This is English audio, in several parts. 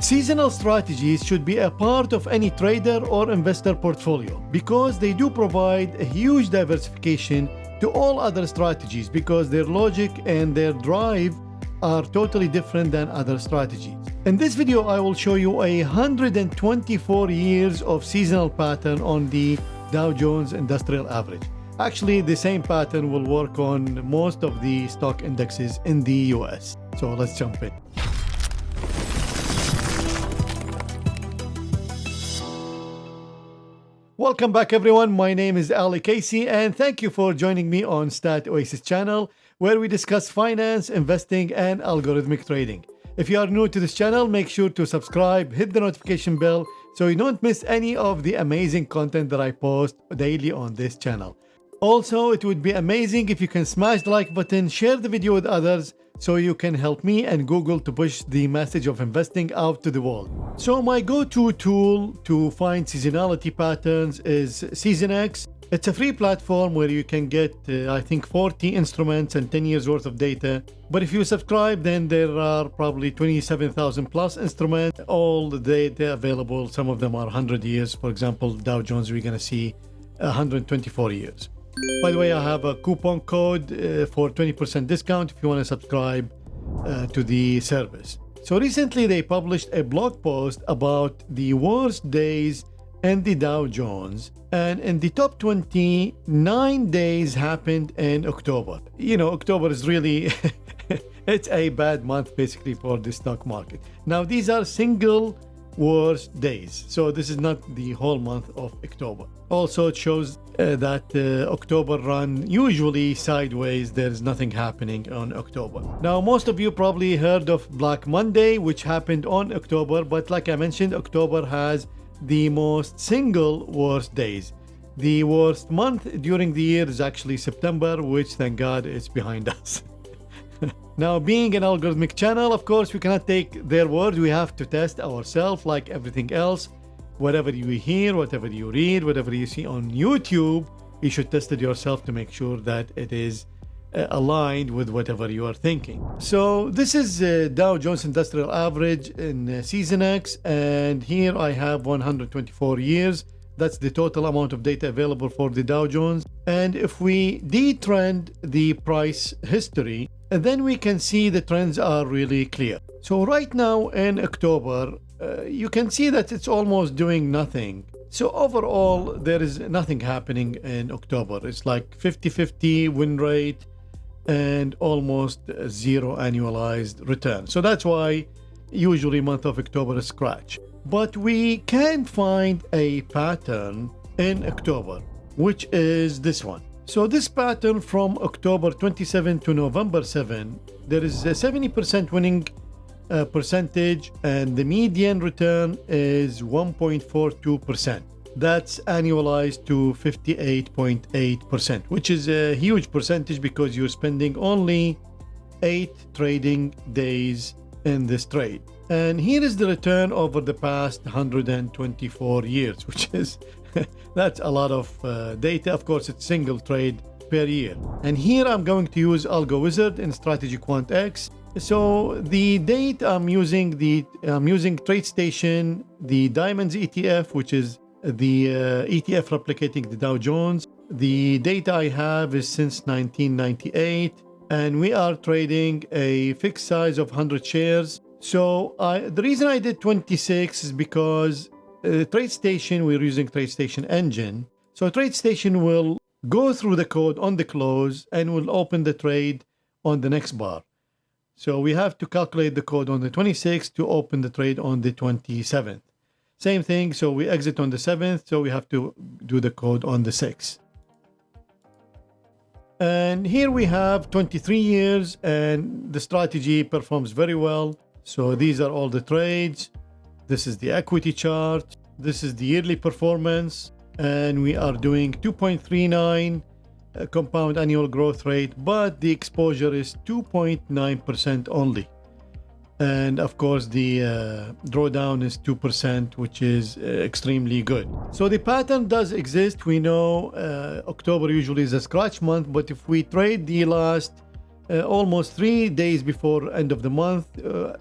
Seasonal strategies should be a part of any trader or investor portfolio because they do provide a huge diversification to all other strategies because their logic and their drive are totally different than other strategies. In this video, I will show you 124 years of seasonal pattern on the Dow Jones Industrial Average. Actually, the same pattern will work on most of the stock indexes in the US. So let's jump in. Welcome back, everyone. My name is Ali Casey, and thank you for joining me on Stat Oasis channel, where we discuss finance, investing, and algorithmic trading. If you are new to this channel, make sure to subscribe, hit the notification bell, so you don't miss any of the amazing content that I post daily on this channel. Also, it would be amazing if you can smash the like button, share the video with others, so you can help me and Google to push the message of investing out to the world. So my go-to tool to find seasonality patterns is Seasonax. It's a free platform where you can get, I think, 40 instruments and 10 years worth of data. But if you subscribe, then there are probably 27,000 plus instruments, all the data available. Some of them are 100 years. For example, Dow Jones, we're going to see 124 years. By the way, I have a coupon code for 20% discount if you want to subscribe to the service. So recently they published a blog post about the worst days in the Dow Jones, and in the top 20, 9 days happened in October. You know, October is really it's a bad month basically for the stock market. Now these are single worst days, so this is not the whole month of October. Also, it shows that October run usually sideways. There's nothing happening on October. Now, most of you probably heard of Black Monday, which happened on October, but like I mentioned, October has the most single worst days. The worst month during the year is actually September, which thank God is behind us. Now, being an algorithmic channel, of course, we cannot take their word. We have to test ourselves like everything else. Whatever you hear, whatever you read, whatever you see on YouTube, you should test it yourself to make sure that it is aligned with whatever you are thinking. So this is Dow Jones Industrial Average in Seasonax, and here I have 124 years. That's the total amount of data available for the Dow Jones. And if we detrend the price history, then we can see the trends are really clear. So right now in October, you can see that it's almost doing nothing. So overall, there is nothing happening in October. It's like 50-50 win rate and almost zero annualized return. So that's why usually month of October is scratch. But we can find a pattern in October, which is this one. So this pattern from October 27 to November 7, there is a 70% winning percentage, and the median return is 1.42%. That's annualized to 58.8%, which is a huge percentage because you're spending only 8 trading days in this trade. And here is the return over the past 124 years, which is that's a lot of data. Of course, it's single trade per year. And here I'm going to use Algo Wizard in StrategyQuant X. So the date I'm using TradeStation, the Diamonds ETF, which is the ETF replicating the Dow Jones. The data I have is since 1998, and we are trading a fixed size of 100 shares. So the reason I did 26 is because TradeStation, we're using TradeStation engine. So TradeStation will go through the code on the close and will open the trade on the next bar. So we have to calculate the code on the 26th to open the trade on the 27th. Same thing, so we exit on the 7th, so we have to do the code on the 6th. And here we have 23 years, and the strategy performs very well. So these are all the trades. This is the equity chart. This is the yearly performance, and we are doing 2.39 compound annual growth rate, but the exposure is 2.9% only. And of course, the drawdown is 2%, which is extremely good. So the pattern does exist. We know October usually is a scratch month, but if we trade the last almost 3 days before end of the month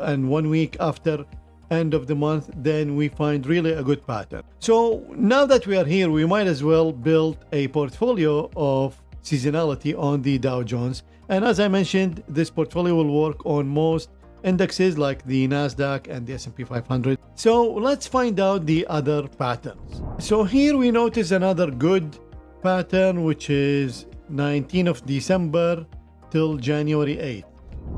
and 1 week after end of the month, then we find really a good pattern. So now that we are here, we might as well build a portfolio of seasonality on the Dow Jones. And as I mentioned, this portfolio will work on most indexes like the Nasdaq and the S&P 500. So let's find out the other patterns. So here we notice another good pattern, which is 19th of December till January 8th.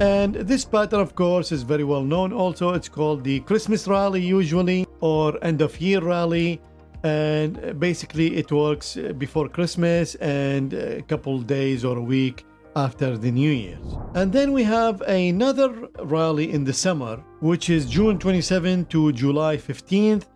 And this pattern, of course, is very well known. Also, it's called the Christmas rally usually, or end of year rally. And basically it works before Christmas and a couple days or a week after the New Year's. And then we have another rally in the summer, which is June 27 to July 15th.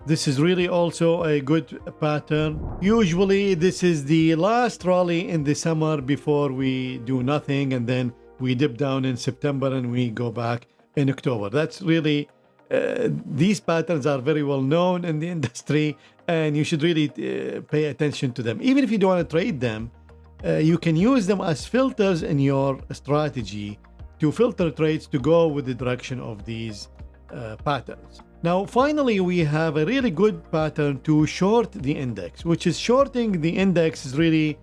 This is really also a good pattern. Usually this is the last rally in the summer before we do nothing, and then we dip down in September and we go back in October. That's really, these patterns are very well known in the industry, and you should really pay attention to them. Even if you don't want to trade them, you can use them as filters in your strategy to filter trades to go with the direction of these patterns. Now, finally, we have a really good pattern to short the index, which is shorting the index is really,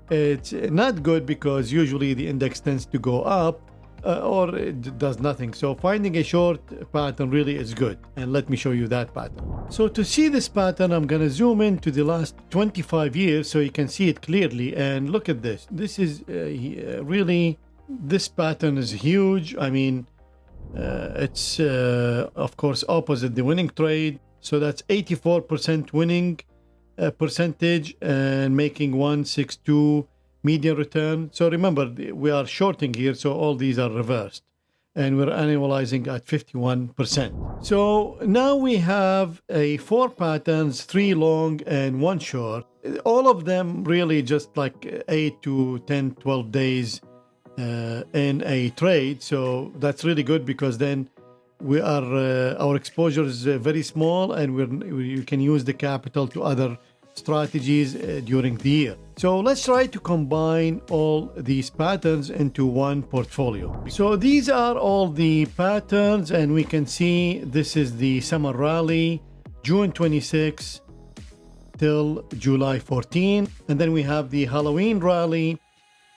it's not good because usually the index tends to go up or it does nothing. So finding a short pattern really is good. And let me show you that pattern. So to see this pattern, I'm going to zoom into the last 25 years so you can see it clearly. And look at this. This is really, this pattern is huge. I mean, it's of course opposite the winning trade. So that's 84% winning percentage and making 162 median return. So remember, we are shorting here, so all these are reversed, and we're annualizing at 51%. So now we have a 4 patterns, 3 long and 1 short. All of them really just like 8 to 10, 12 days in a trade. So that's really good because then we are our exposure is very small, and you can use the capital to other strategies during the year. So let's try to combine all these patterns into one portfolio. So these are all the patterns, and we can see this is the summer rally, June 26 till July 14, and then we have the Halloween rally,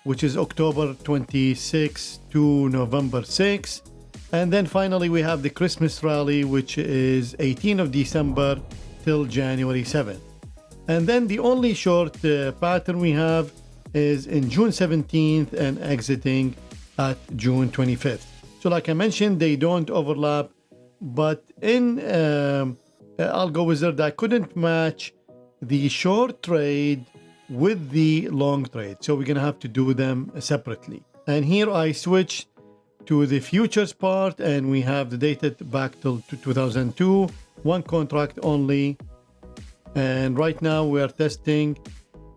which is October 26 to November 6. And then finally we have the Christmas rally, which is 18th of December till January 7th. And then the only short pattern we have is in June 17th and exiting at June 25th. So like I mentioned, they don't overlap, but in Algo Wizard, I couldn't match the short trade with the long trade. So we're going to have to do them separately. And here I switched to the futures part, and we have the data back till 2002, 1 contract only. And right now we are testing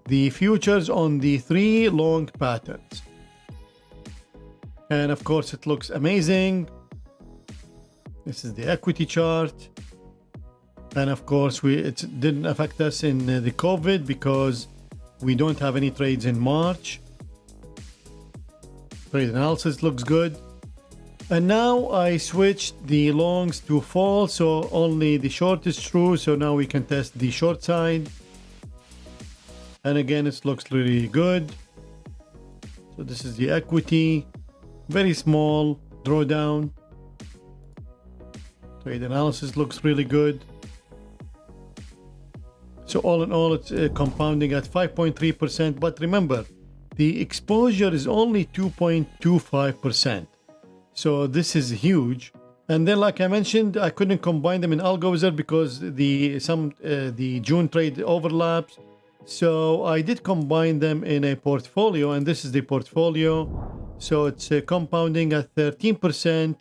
the futures on the 3 long patterns. And of course it looks amazing. This is the equity chart. And of course it didn't affect us in the COVID because we don't have any trades in March. Trade analysis looks good. And now I switched the longs to fall, so only the short is true. So now we can test the short side. And again, it looks really good. So this is the equity, very small drawdown. Trade analysis looks really good. So all in all, it's compounding at 5.3%. But remember, the exposure is only 2.25%. So this is huge. And then, like I mentioned, I couldn't combine them in Algo Wizard because the June trade overlaps. So I did combine them in a portfolio, and this is the portfolio. So it's compounding at 13%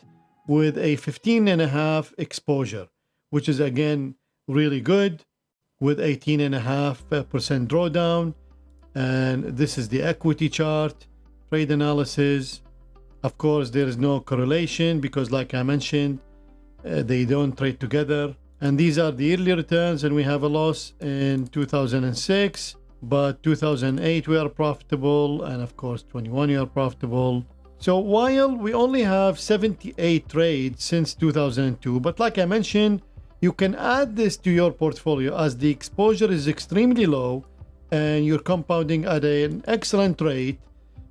with a 15.5 exposure, which is again really good, with 18.5% drawdown. And this is the equity chart, trade analysis. Of course, there is no correlation because, like I mentioned, they don't trade together. And these are the yearly returns, and we have a loss in 2006, but 2008 we are profitable, and of course 21 we are profitable. So while we only have 78 trades since 2002, but like I mentioned, you can add this to your portfolio as the exposure is extremely low and you're compounding at an excellent rate.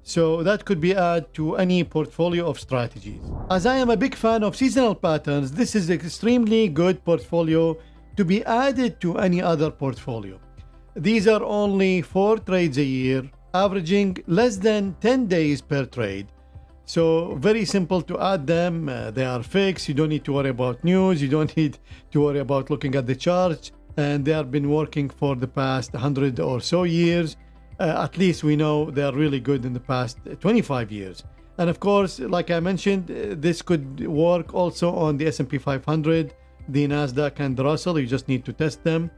So that could be added to any portfolio of strategies. As I am a big fan of seasonal patterns, this is an extremely good portfolio to be added to any other portfolio. These are only 4 trades a year, averaging less than 10 days per trade. So very simple to add them. They are fixed. You don't need to worry about news. You don't need to worry about looking at the charts. And they have been working for the past 100 or so years. At least we know they are really good in the past 25 years. And of course, like I mentioned, this could work also on the S&P 500, the NASDAQ and the Russell. You just need to test them.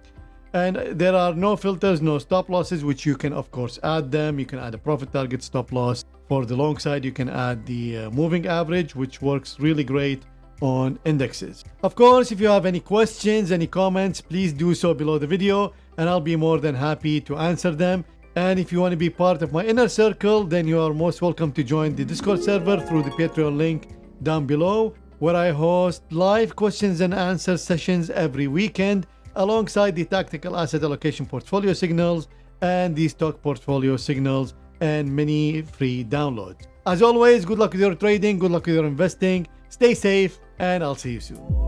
And there are no filters, no stop losses, which you can of course add them. You can add a profit target stop loss. For the long side, you can add the moving average, which works really great on indexes. Of course, if you have any questions, any comments, please do so below the video and I'll be more than happy to answer them. And if you want to be part of my inner circle, then you are most welcome to join the Discord server through the Patreon link down below, where I host live questions and answer sessions every weekend alongside the tactical asset allocation portfolio signals and the stock portfolio signals and many free downloads. As always, good luck with your trading, good luck with your investing, stay safe, and I'll see you soon.